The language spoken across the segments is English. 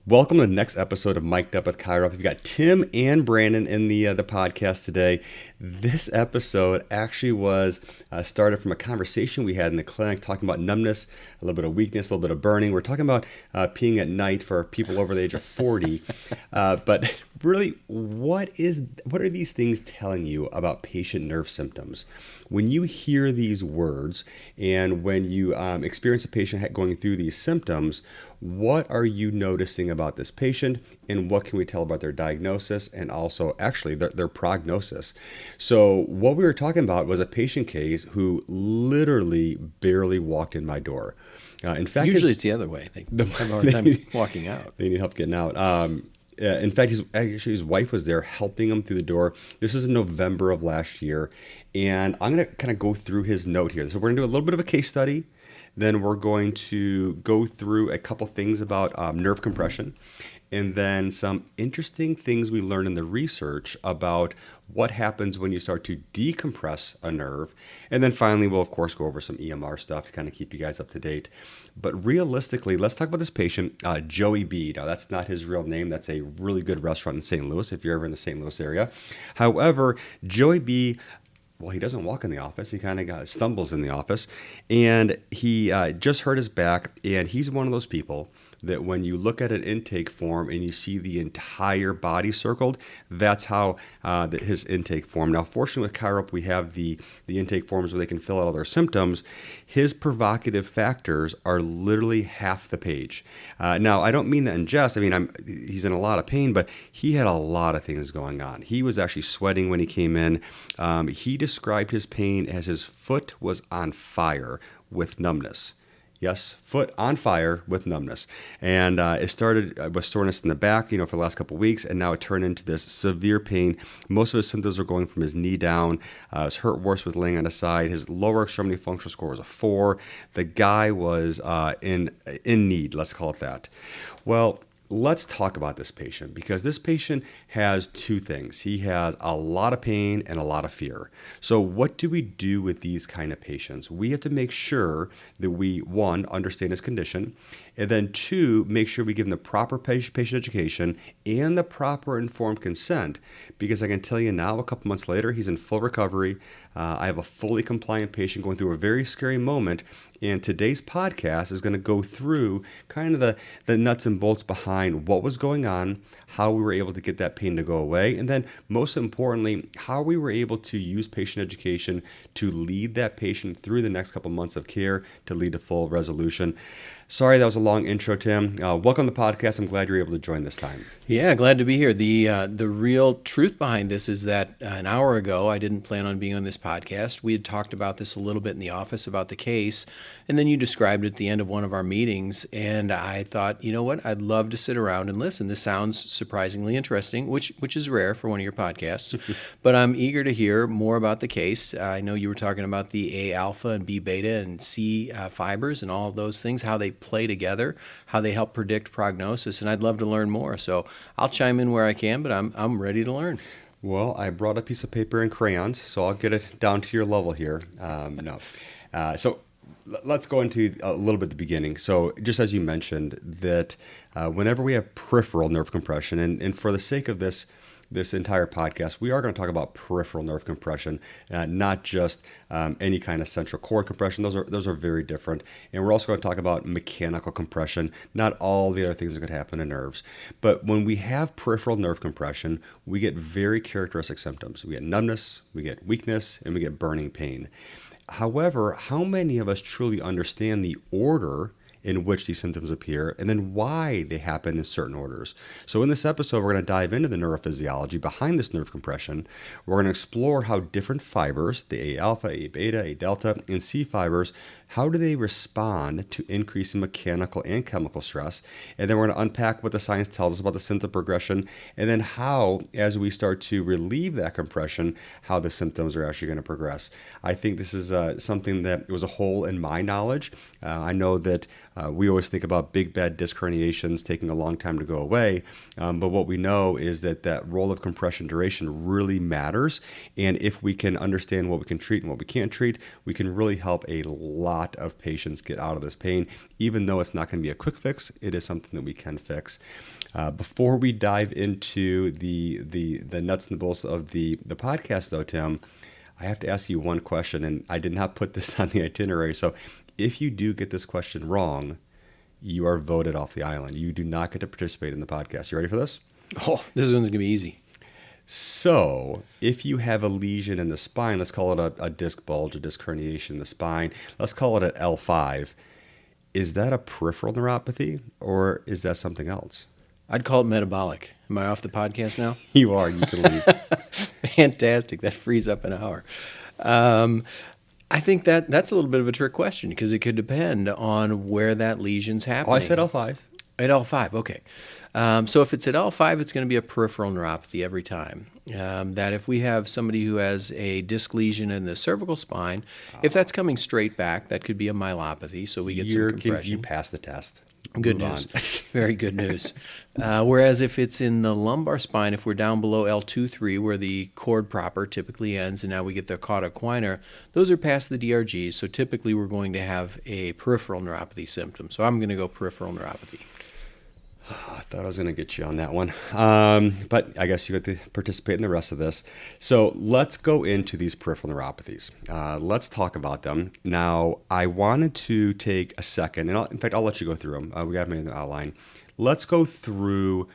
Welcome to the next episode of Mic'd Up with ChiroUp. We've got Tim and Brandon in the podcast today. This episode actually was started from a conversation we had in the clinic talking about numbness, a little bit of weakness, a little bit of burning. We're talking about peeing at night for people over the age of 40. But really, what are these things telling you about patient nerve symptoms? When you hear these words and when you experience a patient going through these symptoms, what are you noticing about this patient, and what can we tell about their diagnosis and also actually their prognosis? So what we were talking about was a patient case who literally barely walked in my door. In fact, usually it's the other way. They have a hard time walking out. They need help getting out. In fact, his wife was there helping him through the door. This is in November of last year, and I'm going to kind of go through his note here. So we're going to do a little bit of a case study. Then we're going to go through a couple things about nerve compression, and then some interesting things we learned in the research about what happens when you start to decompress a nerve. And then finally, we'll, of course, go over some EMR stuff to kind of keep you guys up to date. But realistically, let's talk about this patient, Joey B. Now, that's not his real name. That's a really good restaurant in St. Louis, if you're ever in the St. Louis area. However, Joey B., well, he doesn't walk in the office. He kind of stumbles in the office. And he just hurt his back. And he's one of those people that when you look at an intake form and you see the entire body circled, that's how his intake form. Now, fortunately with ChiroUp, we have the intake forms where they can fill out all their symptoms. His provocative factors are literally half the page. Now, I don't mean that in jest. I mean, he's in a lot of pain, but he had a lot of things going on. He was actually sweating when he came in. He described his pain as his foot was on fire with numbness. Yes, foot on fire with numbness. And it started with soreness in the back, for the last couple of weeks, and now it turned into this severe pain. Most of his symptoms are going from his knee down. His hurt worse with laying on his side. His lower extremity functional score was a 4. The guy was in need, let's call it that. Well, let's talk about this patient, because this patient has two things. He has a lot of pain and a lot of fear. So what do we do with these kind of patients? We have to make sure that we, one, understand his condition, and then two, make sure we give him the proper patient education and the proper informed consent, because I can tell you now, a couple months later, he's in full recovery. I have a fully compliant patient going through a very scary moment, and today's podcast is going to go through kind of the nuts and bolts behind what was going on, how we were able to get that pain to go away, and then most importantly, how we were able to use patient education to lead that patient through the next couple months of care to lead to full resolution. Sorry, that was a long intro, Tim. Welcome to the podcast. I'm glad you're able to join this time. Yeah, glad to be here. The real truth behind this is that an hour ago, I didn't plan on being on this podcast. We had talked about this a little bit in the office about the case, and then you described it at the end of one of our meetings, and I thought, you know what, I'd love to sit around and listen. This sounds surprisingly interesting, which is rare for one of your podcasts, but I'm eager to hear more about the case. I know you were talking about the A alpha and B beta and C fibers and all of those things, how they play together, how they help predict prognosis, and I'd love to learn more. So I'll chime in where I can, but I'm ready to learn. Well, I brought a piece of paper and crayons, so I'll get it down to your level here. So let's go into a little bit at the beginning. So just as you mentioned, that whenever we have peripheral nerve compression, and for the sake of this entire podcast, we are going to talk about peripheral nerve compression, not just any kind of central cord compression. Those are very different. And we're also going to talk about mechanical compression, not all the other things that could happen in nerves. But when we have peripheral nerve compression, we get very characteristic symptoms. We get numbness, we get weakness, and we get burning pain. However, how many of us truly understand the order in which these symptoms appear, and then why they happen in certain orders? So in this episode, we're going to dive into the neurophysiology behind this nerve compression. We're going to explore how different fibers, the A alpha, A beta, A delta, and C fibers, how do they respond to increasing mechanical and chemical stress? And then we're going to unpack what the science tells us about the symptom progression, and then how, as we start to relieve that compression, how the symptoms are actually going to progress. I think this is something that was a hole in my knowledge. I know that We always think about big bad disc herniations taking a long time to go away, but what we know is that role of compression duration really matters. And if we can understand what we can treat and what we can't treat, we can really help a lot of patients get out of this pain. Even though it's not going to be a quick fix, it is something that we can fix. Before we dive into the nuts and the bolts of the podcast, though, Tim, I have to ask you one question, and I did not put this on the itinerary. So if you do get this question wrong, you are voted off the island. You do not get to participate in the podcast. You ready for this? Oh, this one's going to be easy. So if you have a lesion in the spine, let's call it a disc bulge, a disc herniation in the spine. Let's call it an L5. Is that a peripheral neuropathy, or is that something else? I'd call it metabolic. Am I off the podcast now? You are. You can leave. Fantastic. That frees up an hour. I think that's a little bit of a trick question because it could depend on where that lesion's happening. Oh, I said L5. At L5, okay. So if it's at L5, it's going to be a peripheral neuropathy every time. That if we have somebody who has a disc lesion in the cervical spine, if that's coming straight back, that could be a myelopathy, so we get some compression. You passed the test. Good news. Very good news. Whereas if it's in the lumbar spine, if we're down below L2-3 where the cord proper typically ends and now we get the cauda equina, those are past the DRGs, so typically we're going to have a peripheral neuropathy symptom. So I'm going to go peripheral neuropathy. I thought I was going to get you on that one. But I guess you get to participate in the rest of this. So let's go into these peripheral neuropathies. Let's talk about them. Now, I wanted to take a second, and in fact, I'll let you go through them. We got them in the outline. Let's go through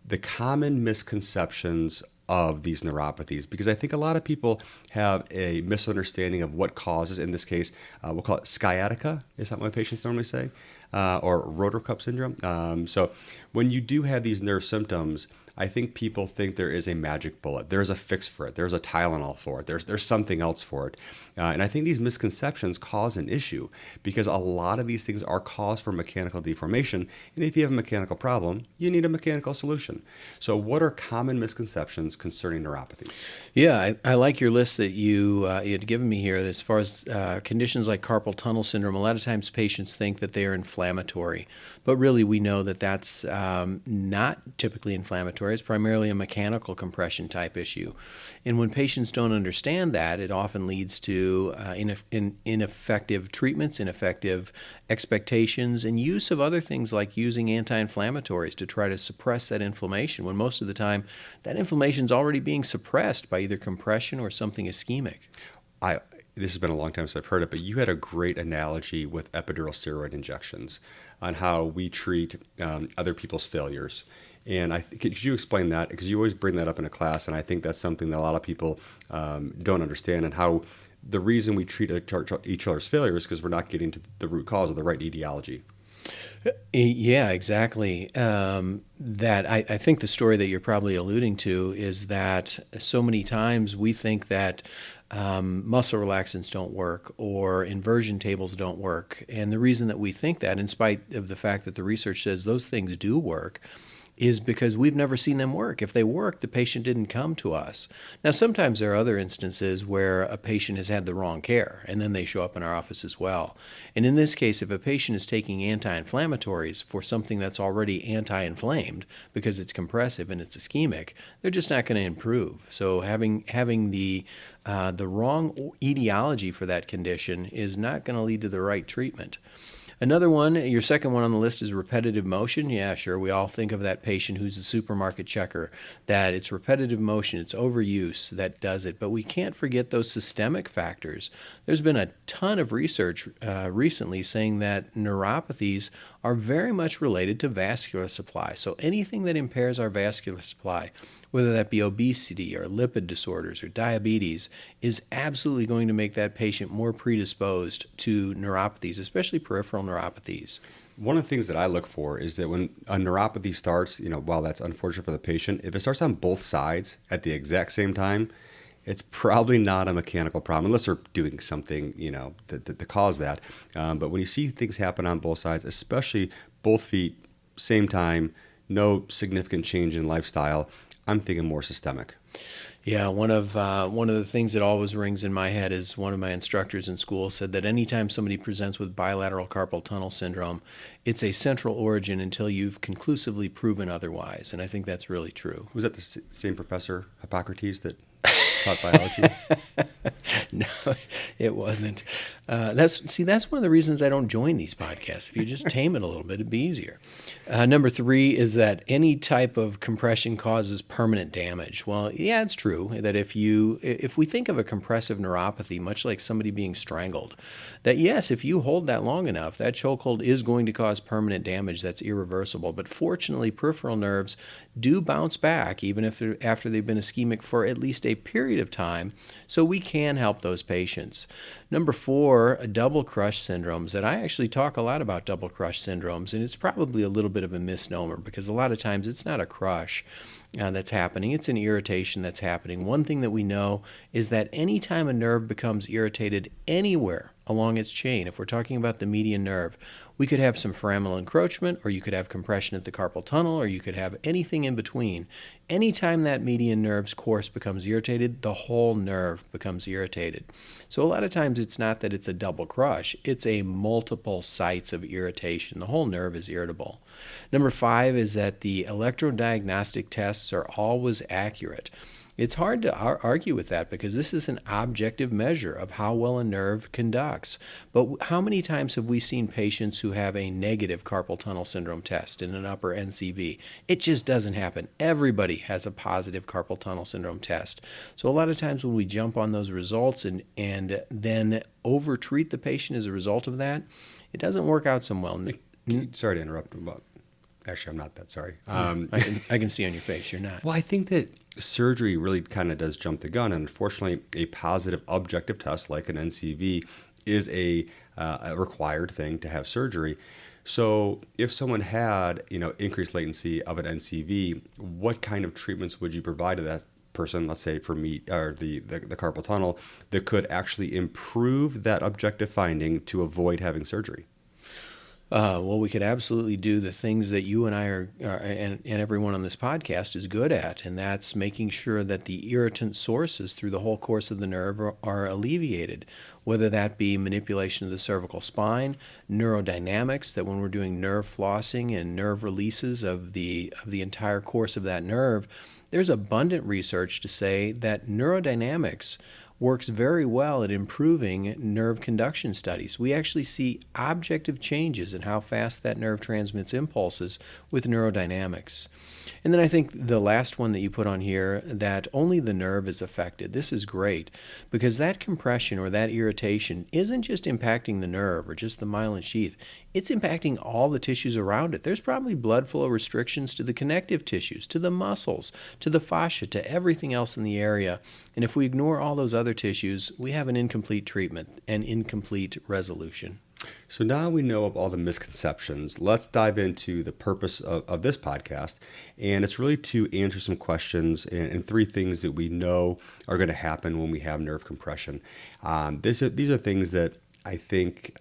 the common misconceptions of these neuropathies, because I think a lot of people have a misunderstanding of what causes, in this case, we'll call it sciatica, is that what my patients normally say, or rotor cuff syndrome. So when you do have these nerve symptoms, I think people think there is a magic bullet. There's a fix for it. There's a Tylenol for it. There's something else for it. And I think these misconceptions cause an issue because a lot of these things are cause for mechanical deformation. And if you have a mechanical problem, you need a mechanical solution. So what are common misconceptions concerning neuropathy? Yeah, I like your list that you had given me here. As far as conditions like carpal tunnel syndrome, a lot of times patients think that they are inflammatory. But really we know that that's not typically inflammatory. It's primarily a mechanical compression type issue. And when patients don't understand that, it often leads to ineffective treatments, ineffective expectations, and use of other things like using anti-inflammatories to try to suppress that inflammation, when most of the time that inflammation is already being suppressed by either compression or something ischemic. This has been a long time since I've heard it, but you had a great analogy with epidural steroid injections on how we treat other people's failures. And could you explain that? Because you always bring that up in a class, and I think that's something that a lot of people don't understand, and how the reason we treat each other's failures is because we're not getting to the root cause of the right etiology. Yeah, exactly. I think the story that you're probably alluding to is that so many times we think that muscle relaxants don't work or inversion tables don't work. And the reason that we think that, in spite of the fact that the research says those things do work, is because we've never seen them work. If they work, the patient didn't come to us. Now, sometimes there are other instances where a patient has had the wrong care, and then they show up in our office as well. And in this case, if a patient is taking anti-inflammatories for something that's already anti-inflamed because it's compressive and it's ischemic, they're just not going to improve. So having the wrong etiology for that condition is not going to lead to the right treatment. Another one, your second one on the list, is repetitive motion. Yeah, sure. We all think of that patient who's a supermarket checker, that it's repetitive motion, it's overuse that does it. But we can't forget those systemic factors. There's been a ton of research recently saying that neuropathies are very much related to vascular supply. So anything that impairs our vascular supply, whether that be obesity or lipid disorders or diabetes, is absolutely going to make that patient more predisposed to neuropathies, especially peripheral neuropathies. One of the things that I look for is that when a neuropathy starts, while that's unfortunate for the patient, if it starts on both sides at the exact same time, it's probably not a mechanical problem, unless they're doing something, to cause that. But when you see things happen on both sides, especially both feet, same time, no significant change in lifestyle, I'm thinking more systemic. Yeah, one of the things that always rings in my head is one of my instructors in school said that anytime somebody presents with bilateral carpal tunnel syndrome, it's a central origin until you've conclusively proven otherwise. And I think that's really true. Was that the same professor, Hippocrates, that taught biology? No, it wasn't. That's one of the reasons I don't join these podcasts. If you just tame it a little bit, it'd be easier. Number 3 is that any type of compression causes permanent damage. Well, yeah, it's true that if we think of a compressive neuropathy, much like somebody being strangled, that yes, if you hold that long enough, that chokehold is going to cause permanent damage that's irreversible. But fortunately, peripheral nerves do bounce back, even if after they've been ischemic for at least a period of time, so we can help those patients. Number 4, double crush syndromes, that I actually talk a lot about double crush syndromes, and it's probably a little bit of a misnomer because a lot of times it's not a crush that's happening, it's an irritation that's happening. One thing that we know is that anytime a nerve becomes irritated anywhere along its chain, if we're talking about the median nerve, we could have some foraminal encroachment, or you could have compression at the carpal tunnel, or you could have anything in between. Anytime that median nerve's course becomes irritated, the whole nerve becomes irritated. So a lot of times it's not that it's a double crush, it's a multiple sites of irritation. The whole nerve is irritable. Number 5 is that the electrodiagnostic tests are always accurate. It's hard to argue with that because this is an objective measure of how well a nerve conducts. But how many times have we seen patients who have a negative carpal tunnel syndrome test in an upper NCV? It just doesn't happen. Everybody has a positive carpal tunnel syndrome test. So a lot of times when we jump on those results and then over-treat the patient as a result of that, it doesn't work out so well. Sorry to interrupt, but actually, I'm not that sorry. I can see on your face you're not. Well, I think that surgery really kind of does jump the gun. And unfortunately, a positive objective test like an NCV is a required thing to have surgery. So if someone had, increased latency of an NCV, what kind of treatments would you provide to that person, let's say for me or the carpal tunnel, that could actually improve that objective finding to avoid having surgery? Well, we could absolutely do the things that you and I and everyone on this podcast is good at, and that's making sure that the irritant sources through the whole course of the nerve are alleviated, whether that be manipulation of the cervical spine, neurodynamics, that when we're doing nerve flossing and nerve releases of the entire course of that nerve, there's abundant research to say that neurodynamics works very well at improving nerve conduction studies. We actually see objective changes in how fast that nerve transmits impulses with neurodynamics. And then I think the last one that you put on here, that only the nerve is affected. This is great because that compression or that irritation isn't just impacting the nerve or just the myelin sheath. It's impacting all the tissues around it. There's probably blood flow restrictions to the connective tissues, to the muscles, to the fascia, to everything else in the area. And if we ignore all those other tissues, we have an incomplete treatment and incomplete resolution. So now we know of all the misconceptions. Let's dive into the purpose of this podcast. And it's really to answer some questions and 3 things that we know are going to happen when we have nerve compression. These are things that I think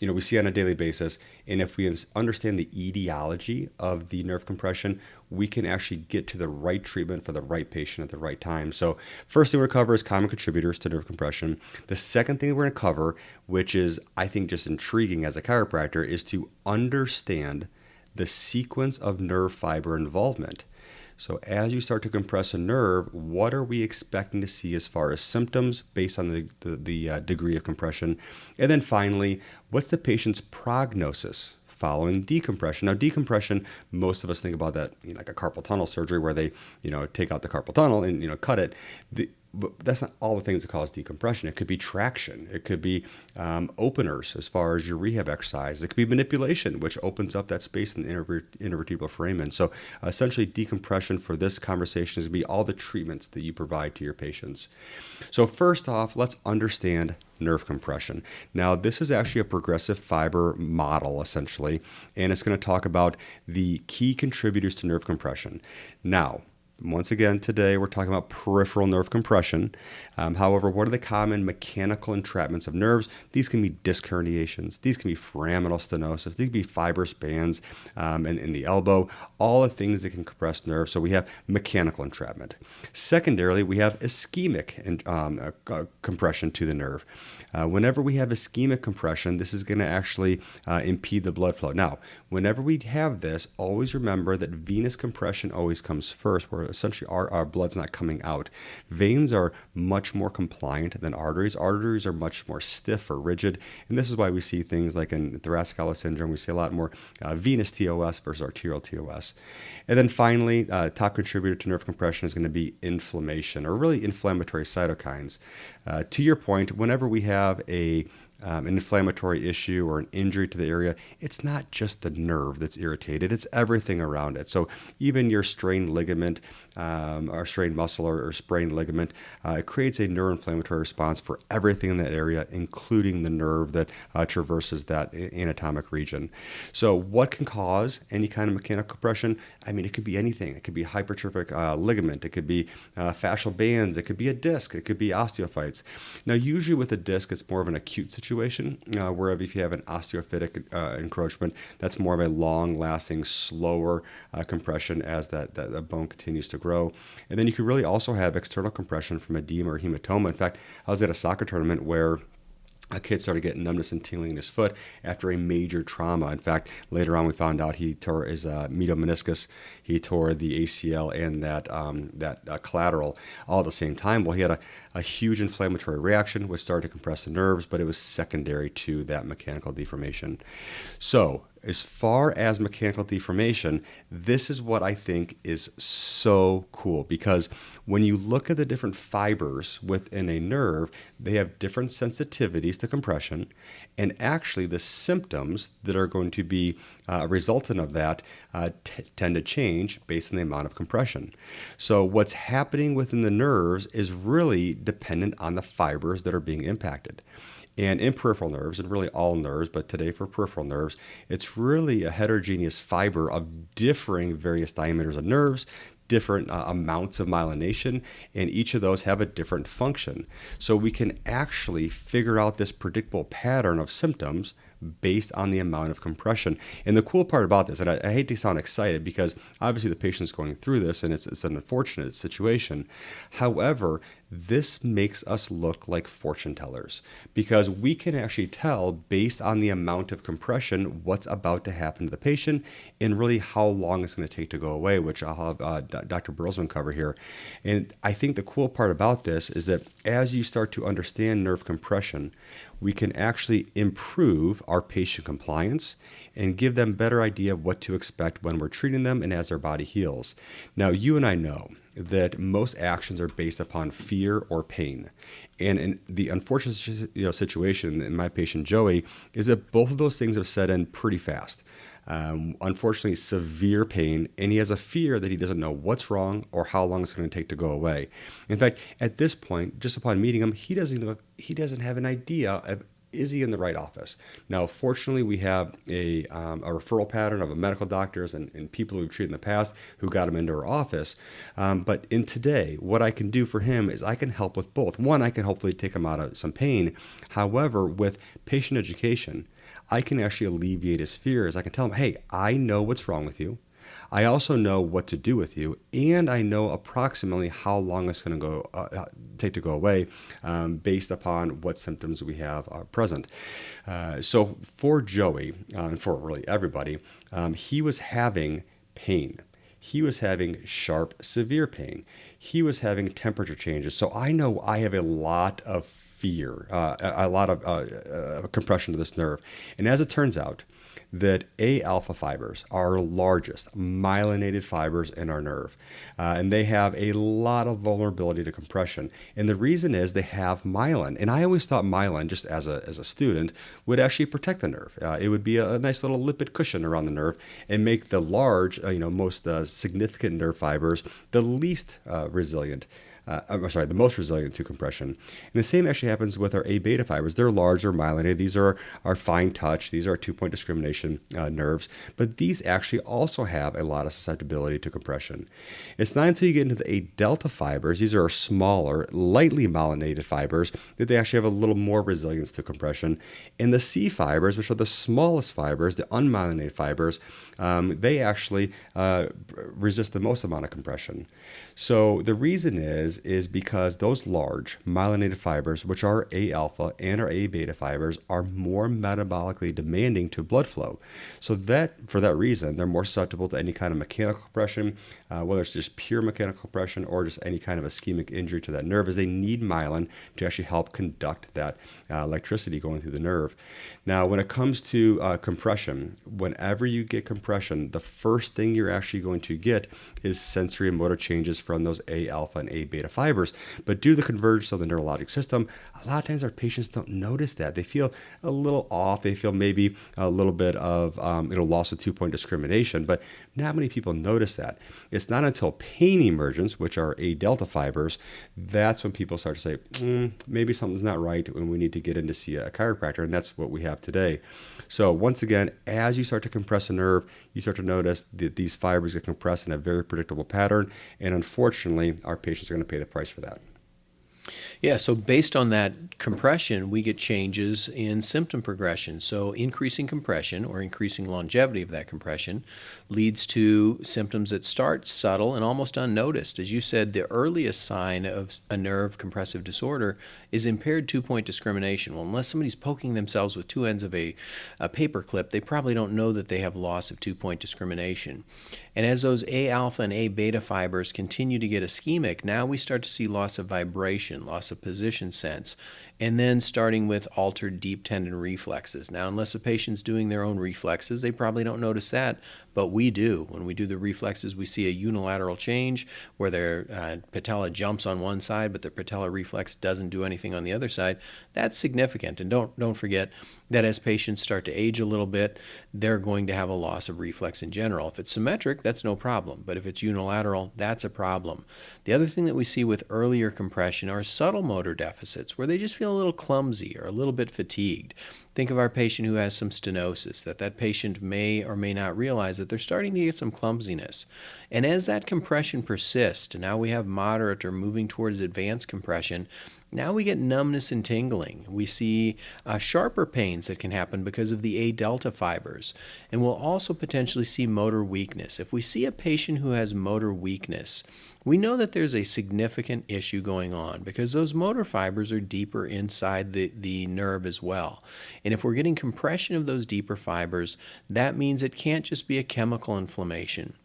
we see on a daily basis. And if we understand the etiology of the nerve compression, we can actually get to the right treatment for the right patient at the right time. So first thing we're going to cover is common contributors to nerve compression. The second thing we're going to cover, which is I think just intriguing as a chiropractor, is to understand the sequence of nerve fiber involvement. So as you start to compress a nerve, what are we expecting to see as far as symptoms based on the degree of compression? And then finally, what's the patient's prognosis following decompression? Now, decompression, most of us think about that like a carpal tunnel surgery where they take out the carpal tunnel and cut it. But that's not all the things that cause decompression. It could be traction. It could be openers as far as your rehab exercise. It could be manipulation, which opens up that space in the intervertebral foramen. So essentially decompression for this conversation is going to be all the treatments that you provide to your patients. So first off, let's understand nerve compression. Now, this is actually a progressive fiber model, essentially, and it's going to talk about the key contributors to nerve compression. Now, Once again, today we're talking about peripheral nerve compression. However, what are the common mechanical entrapments of nerves? These can be disc herniations. These can be foraminal stenosis. These can be fibrous bands in the elbow, all the things that can compress nerves. So we have mechanical entrapment. Secondarily, we have ischemic compression to the nerve. Whenever we have ischemic compression, this is going to actually impede the blood flow. Now, whenever we have this, always remember that venous compression always comes first, where essentially our blood's not coming out. Veins are much more compliant than arteries. Arteries are much more stiff or rigid, and this is why we see things like in thoracic outlet syndrome, we see a lot more venous TOS versus arterial TOS. And then finally, top contributor to nerve compression is going to be inflammation, or really inflammatory cytokines. To your point, whenever we have an inflammatory issue or an injury to the area, it's not just the nerve that's irritated, it's everything around it. So even your strained ligament or strained muscle or sprained ligament, it creates a neuroinflammatory response for everything in that area, including the nerve that traverses that anatomic region. So what can cause any kind of mechanical compression? I mean, it could be anything. It could be hypertrophic ligament. It could be fascial bands. It could be a disc. It could be osteophytes. Now, usually with a disc, it's more of an acute situation, whereas if you have an osteophytic encroachment, that's more of a long-lasting, slower compression as that bone continues to grow. And then you could really also have external compression from edema or hematoma. In fact, I was at a soccer tournament where a kid started getting numbness and tingling in his foot after a major trauma. In fact, later on we found out he tore his medial meniscus, he tore the ACL and that collateral all at the same time. Well, he had a huge inflammatory reaction, which started to compress the nerves, but it was secondary to that mechanical deformation. So, as far as mechanical deformation, this is what I think is so cool, because when you look at the different fibers within a nerve, they have different sensitivities to compression, and actually the symptoms that are going to be a resultant of that tend to change based on the amount of compression. So what's happening within the nerves is really dependent on the fibers that are being impacted. And in peripheral nerves, and really all nerves, but today for peripheral nerves, it's really a heterogeneous fiber of differing various diameters of nerves, different amounts of myelination, and each of those have a different function. So we can actually figure out this predictable pattern of symptoms based on the amount of compression. And the cool part about this, and I hate to sound excited because obviously the patient's going through this and it's an unfortunate situation. However, this makes us look like fortune tellers because we can actually tell based on the amount of compression what's about to happen to the patient and really how long it's going to take to go away, which I'll have Dr. Berlesman cover here. And I think the cool part about this is that as you start to understand nerve compression, we can actually improve our patient compliance and give them a better idea of what to expect when we're treating them and as their body heals. Now, you and I know that most actions are based upon fear or pain. And in the unfortunate situation in my patient Joey is that both of those things have set in pretty fast. Unfortunately, severe pain, and he has a fear that he doesn't know what's wrong or how long it's going to take to go away. In fact, at this point, just upon meeting him, he doesn't have an idea of is he in the right office. Now, fortunately, we have a referral pattern of medical doctors and people we've treated in the past who got him into our office. But in today, what I can do for him is I can help with both. One, I can hopefully take him out of some pain. However, with patient education, I can actually alleviate his fears. I can tell him, hey, I know what's wrong with you. I also know what to do with you, and I know approximately how long it's going to take to go away based upon what symptoms we have present. So for Joey, and for really everybody, he was having pain. He was having sharp, severe pain. He was having temperature changes. So I know I have a lot of fear, a lot of compression to this nerve. And as it turns out, that A alpha fibers are our largest myelinated fibers in our nerve. And they have a lot of vulnerability to compression. And the reason is they have myelin. And I always thought myelin, just as a student, would actually protect the nerve. It would be a nice little lipid cushion around the nerve and make the large, most significant nerve fibers the least resilient. the most resilient to compression. And the same actually happens with our A beta fibers. They're larger, myelinated. These are our fine touch. These are two-point discrimination nerves, but these actually also have a lot of susceptibility to compression. It's not until you get into the A delta fibers, these are smaller, lightly myelinated fibers, that they actually have a little more resilience to compression. And the C fibers, which are the smallest fibers, the unmyelinated fibers, they actually resist the most amount of compression. So the reason is because those large myelinated fibers, which are A alpha and our A beta fibers, are more metabolically demanding to blood flow. So that, for that reason, they're more susceptible to any kind of mechanical compression, whether it's just pure mechanical compression or just any kind of ischemic injury to that nerve, as they need myelin to actually help conduct that electricity going through the nerve. Now, when it comes to compression, whenever you get compression, the first thing you're actually going to get is sensory and motor changes from those A alpha and A beta fibers. But due to the convergence of the neurologic system, a lot of times our patients don't notice that. They feel a little off. They feel maybe a little bit of loss of two-point discrimination, but not many people notice that. It's not until pain emergence, which are A delta fibers, that's when people start to say, maybe something's not right and we need to get in to see a chiropractor, and that's what we have today. So once again, as you start to compress a nerve, you start to notice that these fibers get compressed in a very predictable pattern, and unfortunately, our patients are going to pay the price for that. Yeah, so based on that compression, we get changes in symptom progression. So increasing compression or increasing longevity of that compression leads to symptoms that start subtle and almost unnoticed. As you said, the earliest sign of a nerve compressive disorder is impaired two-point discrimination. Well, unless somebody's poking themselves with two ends of a paper clip, they probably don't know that they have loss of two-point discrimination. And as those A alpha and A beta fibers continue to get ischemic, now we start to see loss of vibration, loss of position sense, and then starting with altered deep tendon reflexes. Now, unless a patient's doing their own reflexes, they probably don't notice that, but we do. When we do the reflexes, we see a unilateral change where their patella jumps on one side, but their patellar reflex doesn't do anything on the other side. That's significant. And don't forget that as patients start to age a little bit, they're going to have a loss of reflex in general. If it's symmetric, that's no problem. But if it's unilateral, that's a problem. The other thing that we see with earlier compression are subtle motor deficits, where they just feel a little clumsy or a little bit fatigued. Think of our patient who has some stenosis, that patient may or may not realize that they're starting to get some clumsiness. And as that compression persists, and now we have moderate or moving towards advanced compression, now we get numbness and tingling. We see sharper pains that can happen because of the A delta fibers. And we'll also potentially see motor weakness. If we see a patient who has motor weakness, we know that there's a significant issue going on because those motor fibers are deeper inside the nerve as well. And if we're getting compression of those deeper fibers, that means it can't just be a chemical inflammation.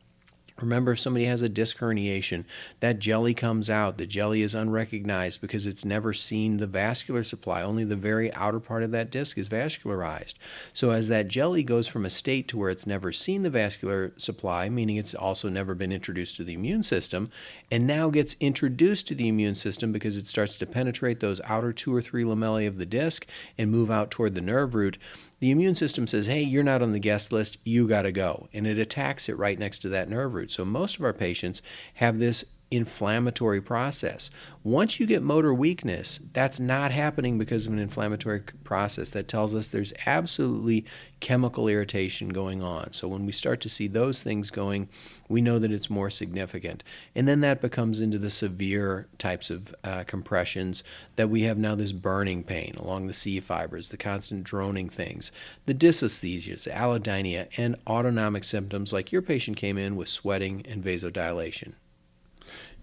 Remember, if somebody has a disc herniation, that jelly comes out. The jelly is unrecognized because it's never seen the vascular supply. Only the very outer part of that disc is vascularized. So as that jelly goes from a state to where it's never seen the vascular supply, meaning it's also never been introduced to the immune system, and now gets introduced to the immune system because it starts to penetrate those outer 2 or 3 lamellae of the disc and move out toward the nerve root, the immune system says, hey, you're not on the guest list, you got to go. And it attacks it right next to that nerve root. So most of our patients have this inflammatory process. Once you get motor weakness, that's not happening because of an inflammatory process. That tells us there's absolutely chemical irritation going on. So when we start to see those things going, we know that it's more significant. And then that becomes into the severe types of compressions that we have now this burning pain along the C fibers, the constant droning things, the dysesthesias, allodynia, and autonomic symptoms like your patient came in with sweating and vasodilation.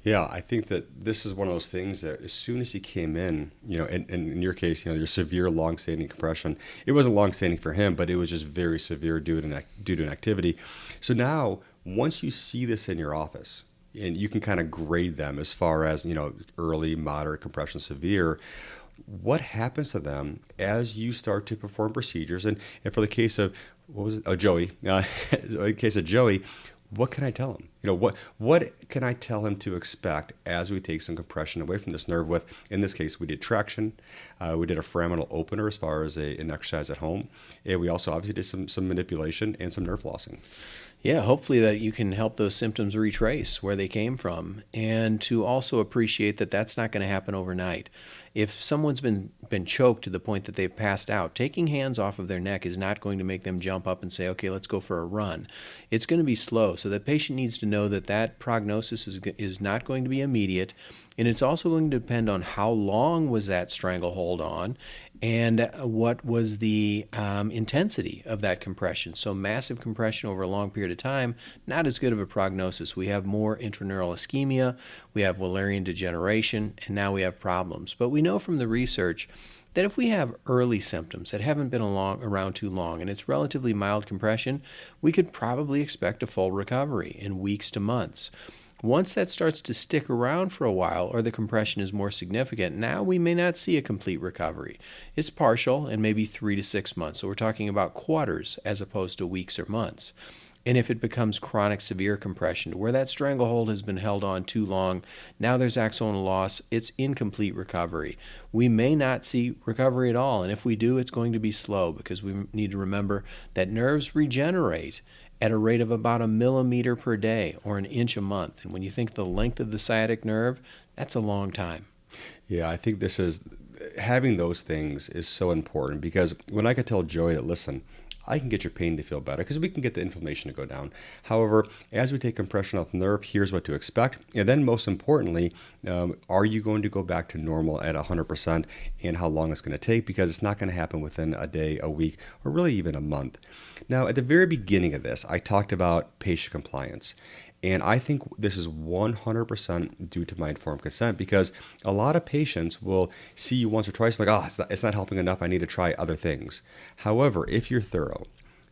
Yeah, I think that this is one of those things that as soon as he came in, and in your case, your severe long-standing compression, it wasn't long-standing for him, but it was just very severe due to an activity. So now, once you see this in your office, and you can kind of grade them as far as, early, moderate, compression, severe, what happens to them as you start to perform procedures? And for the case of, Joey, in the case of Joey, what can I tell him? What can I tell him to expect as we take some compression away from this nerve with, in this case, we did traction, we did a foraminal opener as far as an exercise at home, and we also obviously did some manipulation and some nerve flossing. Yeah, hopefully that you can help those symptoms retrace where they came from, and to also appreciate that that's not going to happen overnight. If someone's been choked to the point that they've passed out, taking hands off of their neck is not going to make them jump up and say, okay, let's go for a run. It's going to be slow. So the patient needs to know that that prognosis is not going to be immediate, and it's also going to depend on how long was that stranglehold on and what was the intensity of that compression. So massive compression over a long period of time, not as good of a prognosis. We have more intraneural ischemia, we have Wallerian degeneration, and now we have problems. But we know from the research that if we have early symptoms that haven't been around too long and it's relatively mild compression, we could probably expect a full recovery in weeks to months. Once that starts to stick around for a while or the compression is more significant, now we may not see a complete recovery. It's partial and maybe 3 to 6 months. So we're talking about quarters as opposed to weeks or months. And if it becomes chronic severe compression, where that stranglehold has been held on too long, now there's axonal loss, it's incomplete recovery. We may not see recovery at all, and if we do, it's going to be slow because we need to remember that nerves regenerate at a rate of about 1 millimeter per day or 1 inch a month. And when you think the length of the sciatic nerve, that's a long time. Yeah, I think having those things is so important, because when I could tell Joey that, listen, I can get your pain to feel better because we can get the inflammation to go down. However, as we take compression off the nerve, here's what to expect. And then most importantly, are you going to go back to normal at 100%, and how long it's going to take? Because it's not going to happen within a day, a week, or really even a month. Now, at the very beginning of this, I talked about patient compliance. And I think this is 100% due to my informed consent, because a lot of patients will see you once or twice, like, it's not helping enough, I need to try other things. However, if you're thorough,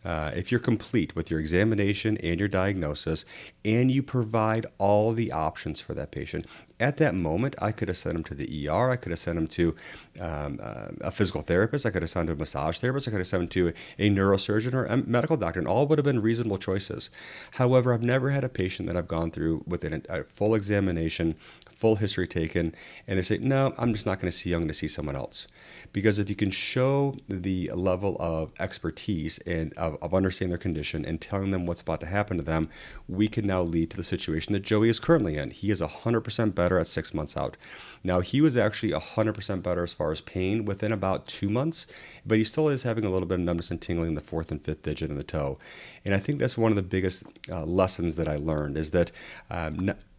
if you're complete with your examination and your diagnosis, and you provide all the options for that patient, at that moment, I could have sent him to the ER, I could have sent him to a physical therapist, I could have sent him to a massage therapist, I could have sent him to a neurosurgeon or a medical doctor, and all would have been reasonable choices. However, I've never had a patient that I've gone through with a full examination, full history taken, and they say, no, I'm just not going to see you, I'm going to see someone else. Because if you can show the level of expertise and of understanding their condition and telling them what's about to happen to them, we can now lead to the situation that Joey is currently in. He is 100% better at 6 months out. Now, he was actually 100% better as far as pain within about 2 months, but he still is having a little bit of numbness and tingling in the 4th and 5th digit in the toe. And I think that's one of the biggest lessons that I learned, is that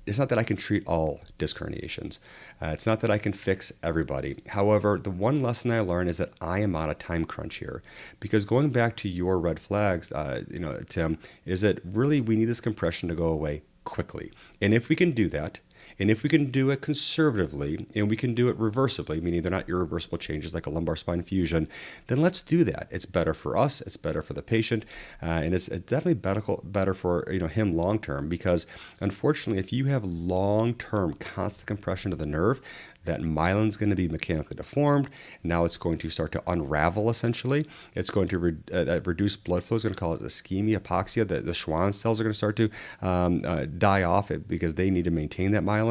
it's not that I can treat all disc herniations. It's not that I can fix everybody. However, the one lesson I learned is that I am on a time crunch here. Because going back to your red flags, Tim, is that really we need this compression to go away quickly. And if we can do that, and if we can do it conservatively, and we can do it reversibly, meaning they're not irreversible changes like a lumbar spine fusion, then let's do that. It's better for us, it's better for the patient, and it's definitely better for him long term. Because unfortunately, if you have long term constant compression of the nerve, that myelin's going to be mechanically deformed. Now it's going to start to unravel, essentially. It's going to reduce blood flow. It's going to cause ischemia, hypoxia. The Schwann cells are going to start to die off because they need to maintain that myelin.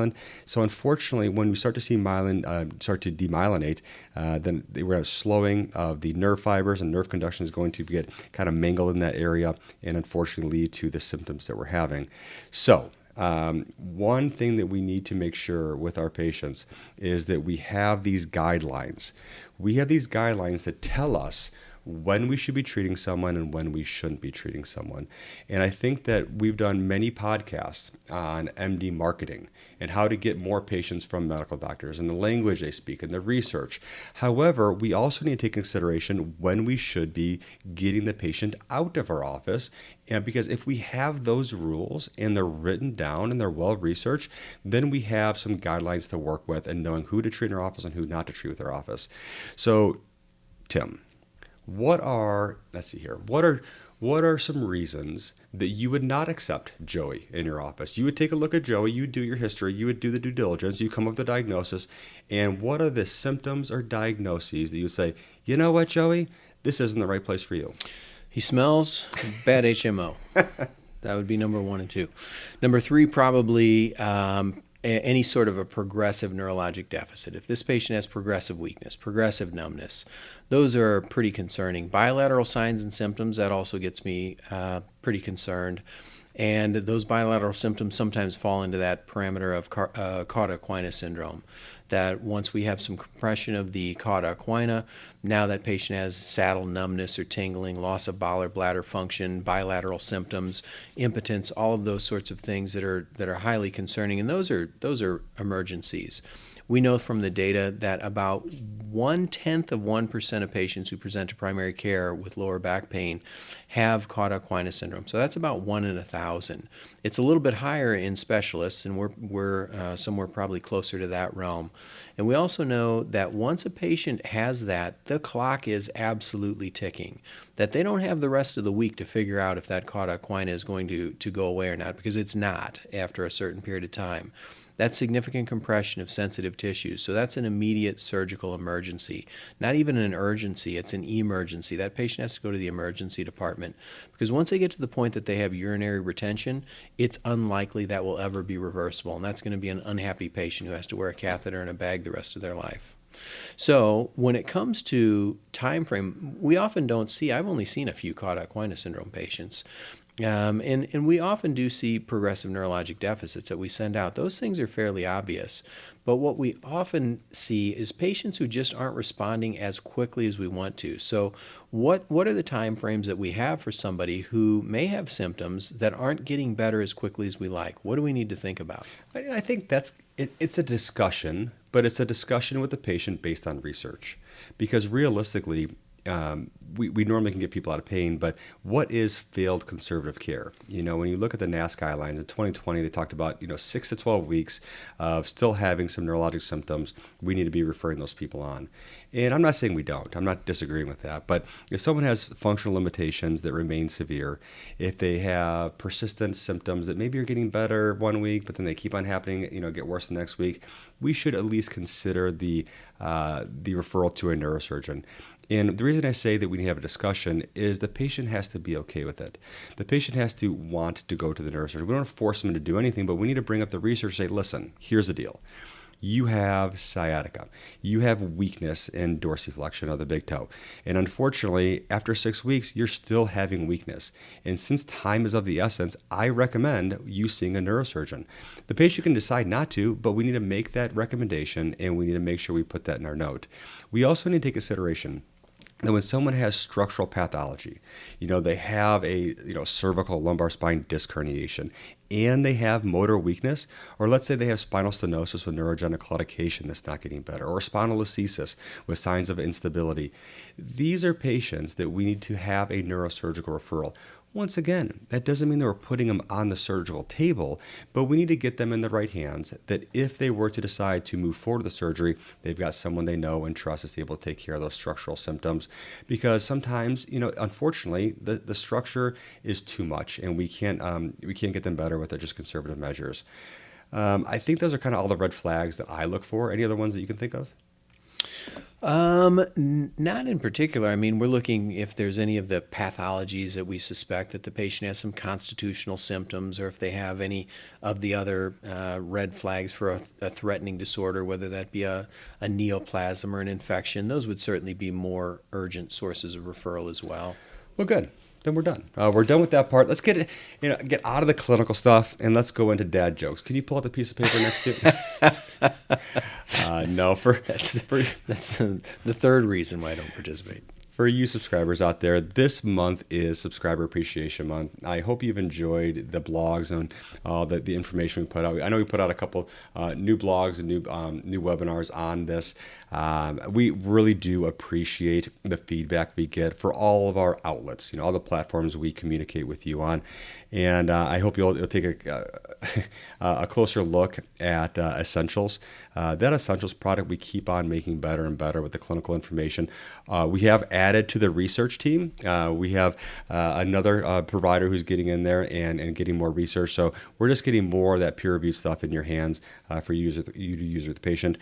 So unfortunately, when we start to see myelin start to demyelinate, then we're going to have slowing of the nerve fibers, and nerve conduction is going to get kind of mangled in that area, and unfortunately lead to the symptoms that we're having. So one thing that we need to make sure with our patients is that we have these guidelines. We have these guidelines that tell us when we should be treating someone and when we shouldn't be treating someone. And I think that we've done many podcasts on MD marketing and how to get more patients from medical doctors and the language they speak and the research. However, we also need to take consideration when we should be getting the patient out of our office. And because if we have those rules and they're written down and they're well researched, then we have some guidelines to work with and knowing who to treat in our office and who not to treat with our office. So, Tim, what are some reasons that you would not accept Joey in your office? You would take a look at Joey, you would do your history, you would do the due diligence, you come up with the diagnosis, and what are the symptoms or diagnoses that you would say, you know what, Joey, this isn't the right place for you? He smells bad HMO. That would be number 1 and 2. Number 3, probably any sort of a progressive neurologic deficit. If this patient has progressive weakness, progressive numbness, those are pretty concerning. Bilateral signs and symptoms, that also gets me pretty concerned. And those bilateral symptoms sometimes fall into that parameter of cauda equina syndrome, that once we have some compression of the cauda equina, now that patient has saddle numbness or tingling, loss of bowel or bladder function, bilateral symptoms, impotence, all of those sorts of things that are highly concerning, and those are emergencies. We know from the data that about 0.1% of patients who present to primary care with lower back pain have cauda equina syndrome. So that's about 1 in 1,000. It's a little bit higher in specialists, and we're somewhere probably closer to that realm. And we also know that once a patient has that, the clock is absolutely ticking, that they don't have the rest of the week to figure out if that cauda equina is going to go away or not, because it's not after a certain period of time. That's significant compression of sensitive tissues. So that's an immediate surgical emergency. Not even an urgency, it's an emergency. That patient has to go to the emergency department, because once they get to the point that they have urinary retention, it's unlikely that will ever be reversible. And that's going to be an unhappy patient who has to wear a catheter and a bag the rest of their life. So when it comes to time frame, we often don't see, I've only seen a few cauda equina syndrome patients. And we often do see progressive neurologic deficits that we send out. Those things are fairly obvious. But what we often see is patients who just aren't responding as quickly as we want to. So what are the time frames that we have for somebody who may have symptoms that aren't getting better as quickly as we like? What do we need to think about? I think it's a discussion, but it's a discussion with the patient based on research. Because realistically, we normally can get people out of pain, but what is failed conservative care? When you look at the NASS guidelines in 2020, they talked about 6 to 12 weeks of still having some neurologic symptoms. We need to be referring those people on. And I'm not saying we don't. I'm not disagreeing with that. But if someone has functional limitations that remain severe, if they have persistent symptoms that maybe are getting better one week, but then they keep on happening, get worse the next week, we should at least consider the referral to a neurosurgeon. And the reason I say that we need to have a discussion is the patient has to be okay with it. The patient has to want to go to the neurosurgeon. We don't want to force them to do anything, but we need to bring up the research and say, listen, here's the deal. You have sciatica. You have weakness in dorsiflexion of the big toe. And unfortunately, after 6 weeks, you're still having weakness. And since time is of the essence, I recommend you seeing a neurosurgeon. The patient can decide not to, but we need to make that recommendation, and we need to make sure we put that in our note. We also need to take consideration that when someone has structural pathology, they have a cervical lumbar spine disc herniation, and they have motor weakness, or let's say they have spinal stenosis with neurogenic claudication that's not getting better, or spondylolisthesis with signs of instability. These are patients that we need to have a neurosurgical referral. Once again, that doesn't mean that we're putting them on the surgical table, but we need to get them in the right hands, that if they were to decide to move forward with the surgery, they've got someone they know and trust is able to take care of those structural symptoms. Because sometimes, unfortunately, the structure is too much, and we can't get them better with just conservative measures. I think those are kind of all the red flags that I look for. Any other ones that you can think of? Not in particular. I mean, we're looking if there's any of the pathologies that we suspect that the patient has some constitutional symptoms, or if they have any of the other red flags for a threatening disorder, whether that be a neoplasm or an infection. Those would certainly be more urgent sources of referral as well. Well, good. Then we're done. We're done with that part. Let's get out of the clinical stuff, and let's go into dad jokes. Can you pull out the piece of paper next to you? No, that's the third reason why I don't participate. For you subscribers out there, this month is Subscriber Appreciation Month. I hope you've enjoyed the blogs and the information we put out. I know we put out a couple new blogs and new webinars on this. We really do appreciate the feedback we get for all of our outlets, all the platforms we communicate with you on. And I hope you'll take a closer look at Essentials. That Essentials product we keep on making better and better with the clinical information. We have added to the research team. We have another provider who's getting in there and getting more research. So we're just getting more of that peer-reviewed stuff in your hands for you to use with the patient.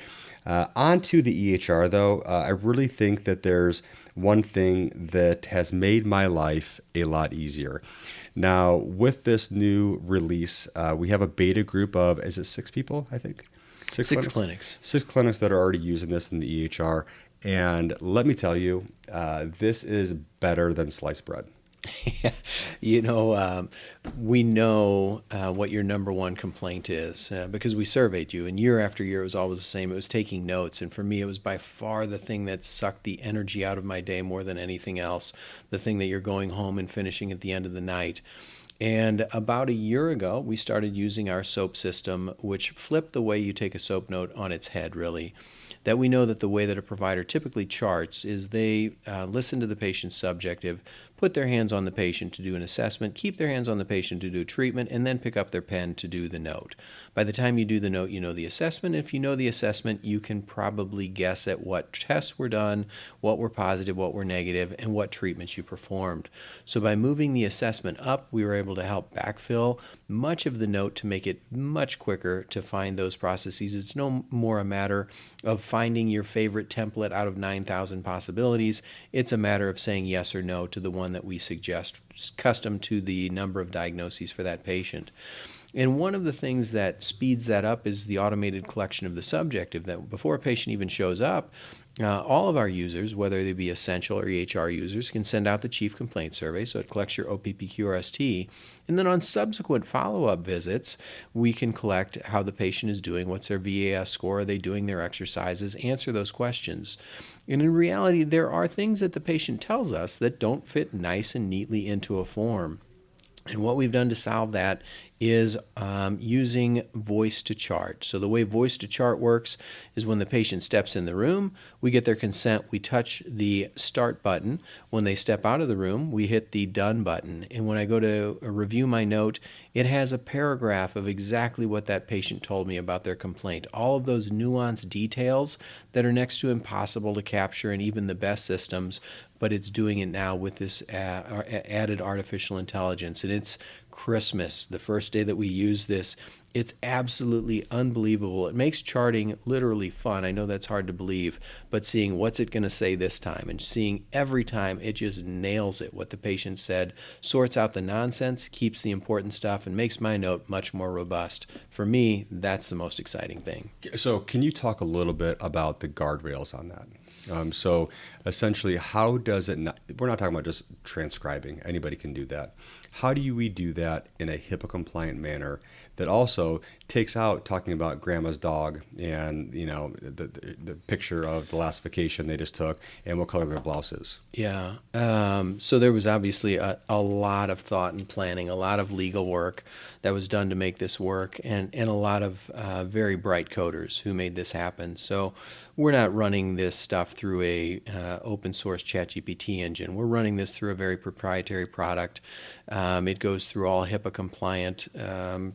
On to the EHR, though, I really think that there's one thing that has made my life a lot easier. Now, with this new release, we have a beta group of, is it 6 people, I think? Six clinics. 6 clinics that are already using this in the EHR. And let me tell you, this is better than sliced bread. You know, we know what your number one complaint is because we surveyed you, and year after year it was always the same. It was taking notes, and for me, it was by far the thing that sucked the energy out of my day more than anything else. The thing that you're going home and finishing at the end of the night. And about a year ago, we started using our SOAP system, which flipped the way you take a SOAP note on its head, really. That we know that the way that a provider typically charts is they listen to the patient's subjective, put their hands on the patient to do an assessment, keep their hands on the patient to do treatment, and then pick up their pen to do the note. By the time you do the note, you know the assessment. If you know the assessment, you can probably guess at what tests were done, what were positive, what were negative, and what treatments you performed. So by moving the assessment up, we were able to help backfill much of the note to make it much quicker to find those processes. It's no more a matter of finding your favorite template out of 9,000 possibilities. It's a matter of saying yes or no to the one that we suggest, custom to the number of diagnoses for that patient. And one of the things that speeds that up is the automated collection of the subjective, that before a patient even shows up, all of our users, whether they be essential or EHR users, can send out the chief complaint survey, so it collects your OPPQRST. And then on subsequent follow-up visits, we can collect how the patient is doing, what's their VAS score, are they doing their exercises, answer those questions. And in reality, there are things that the patient tells us that don't fit nice and neatly into a form. And what we've done to solve that is using voice to chart. So the way voice to chart works is when the patient steps in the room, we get their consent, we touch the start button. When they step out of the room, we hit the done button. And when I go to review my note, it has a paragraph of exactly what that patient told me about their complaint. All of those nuanced details that are next to impossible to capture in even the best systems, but it's doing it now with this added artificial intelligence. And it's Christmas, the first day that we use this. It's absolutely unbelievable. It makes charting literally fun. I know that's hard to believe, but seeing what's it going to say this time and seeing every time it just nails it, what the patient said, sorts out the nonsense, keeps the important stuff, and makes my note much more robust. For me, that's the most exciting thing. So can you talk a little bit about the guardrails on that? So essentially, how does it not, we're not talking about just transcribing. Anybody can do that. How do we do that in a HIPAA compliant manner that also takes out talking about grandma's dog and, you know, the picture of the last vacation they just took and what color their blouse is? Yeah. So there was obviously a lot of thought and planning, a lot of legal work that was done to make this work, and a lot of very bright coders who made this happen. So we're not running this stuff through a open source ChatGPT engine. We're running this through a very proprietary product. It goes through all HIPAA compliant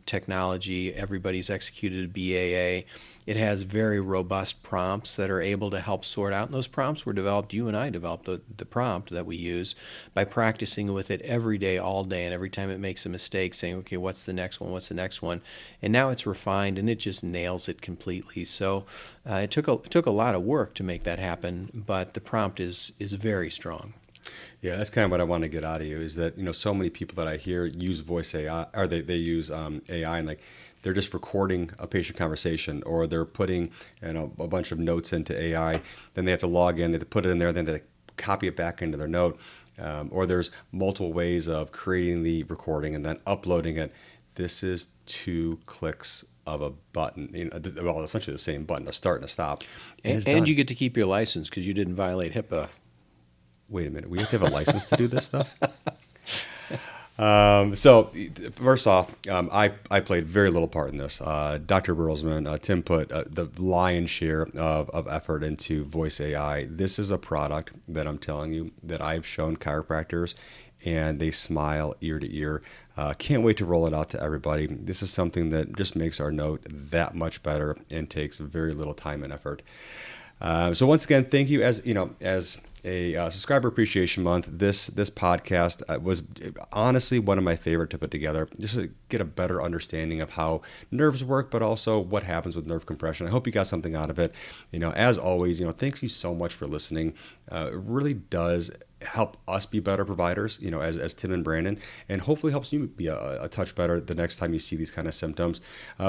technology. Everybody's executed a BAA. It has very robust prompts that are able to help sort out. And those prompts were developed, you and I developed the prompt that we use by practicing with it every day, all day. And every time it makes a mistake, saying, okay, what's the next one? What's the next one? And now it's refined and it just nails it completely. So it took a lot of work to make that happen, but the prompt is very strong. Yeah, that's kind of what I want to get out of you is that, you know, so many people that I hear use voice AI, or they use AI, and like they're just recording a patient conversation, or they're putting, you know, a bunch of notes into AI. Then they have to log in, they have to put it in there, then they copy it back into their note. Or there's multiple ways of creating the recording and then uploading it. This is 2 clicks of a button, you know, well, essentially the same button, a start and a stop. And you get to keep your license because you didn't violate HIPAA. Wait a minute, we have to have a license to do this stuff? So first off, I played very little part in this. Dr. Berlesman, Tim put the lion's share of effort into voice AI. This is a product that I'm telling you that I've shown chiropractors and they smile ear to ear. Can't wait to roll it out to everybody. This is something that just makes our note that much better and takes very little time and effort. So once again, thank you. As a subscriber appreciation month, this podcast was honestly one of my favorite to put together, just to get a better understanding of how nerves work, but also what happens with nerve compression. I hope you got something out of it. You know, as always, you know, thank you so much for listening. It really does help us be better providers, as Tim and Brandon, and hopefully helps you be a touch better the next time you see these kind of symptoms.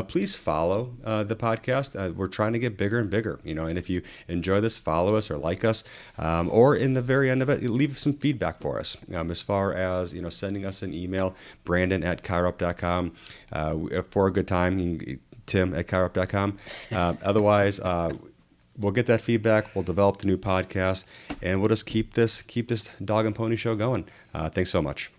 Please follow the podcast. We're trying to get bigger and bigger, and if you enjoy this, follow us or like us, or in the very end of it, leave some feedback for us, as far as, sending us an email, brandon@chiroup.com, for a good time, tim@chiroup.com. Otherwise, we'll get that feedback. We'll develop the new podcast, and we'll just keep this dog and pony show going. Thanks so much.